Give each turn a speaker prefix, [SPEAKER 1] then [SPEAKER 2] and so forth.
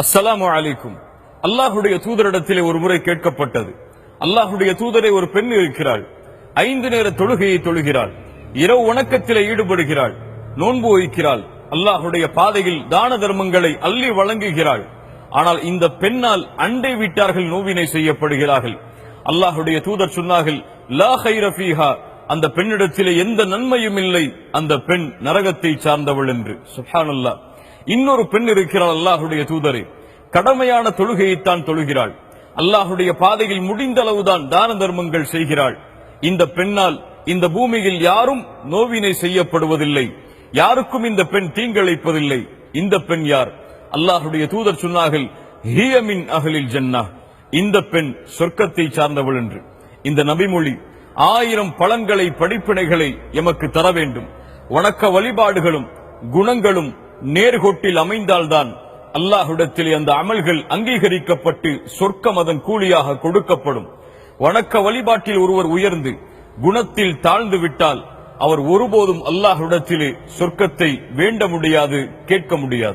[SPEAKER 1] அஸ்ஸலாமு அலைக்கும். அல்லாஹுடைய தூதரிடத்திலே ஒரு முறை கேட்கப்பட்டது, அல்லாஹுடைய தூதரை, ஒரு பெண் இருக்கிறாள், 5 நேர தொழுகையை தொழுகிறாள், இரவு வணக்கத்திலே ஈடுபடுகிறாள், நோன்பு வைக்கிறாள், அல்லாஹுடைய பாதையில் தான தர்மங்களை அள்ளி வழங்குகிறாள். ஆனால் இந்த பெண்ணால் அண்டை வீட்டார்கள் நோவினை செய்யப்படுகிறார்கள். அல்லாஹுடைய தூதர் சொன்னார்கள், லா கைர ஃபீஹா, அந்த பெண்ணிடத்திலே எந்த நன்மையும் இல்லை, அந்த பெண் நரகத்தை சார்ந்தவள் என்று. சுப்ஹானல்லாஹ். இன்னொரு பெண் இருக்கிறாள், அல்லாஹுடைய தூதரே, கடமையான தொழுகையைத்தான் தொழுகிறாள், அல்லாஹுடைய பாதையில் முடிந்த அளவுதான் தான தர்மங்கள் செய்கிறாள். இந்த பெண்ணால் இந்த பூமியில் யாரும் நோவினை செய்யப்படுவதில்லை, யாருக்கும் இந்த பெண் தீங்கிழைப்பதில்லை. இந்த பெண் யார்? அல்லாஹுடைய தூதர் சொன்னார்கள், ஹிய மின் அஹ்லில் ஜன்னah, இந்த பெண் சொர்க்கத்தை சார்ந்தவள் என்று. இந்த நபிமொழி 1000 பலன்களை, படிப்பினைகளை எமக்கு தர வேண்டும். வணக்க வழிபாடுகளும் குணங்களும் நேர்கோட்டில் அமைந்தால்தான் அல்லாஹ்விடத்தில் அந்த அமல்கள் அங்கீகரிக்கப்பட்டு சொர்க்கம் அதன் கூலியாக கொடுக்கப்படும். வணக்க வழிபாட்டில் ஒருவர் உயர்ந்து குணத்தில் தாழ்ந்து விட்டால் அவர் ஒருபோதும் அல்லாஹ்விடத்திலே சொர்க்கத்தை வேண்ட முடியாது, கேட்க முடியாது.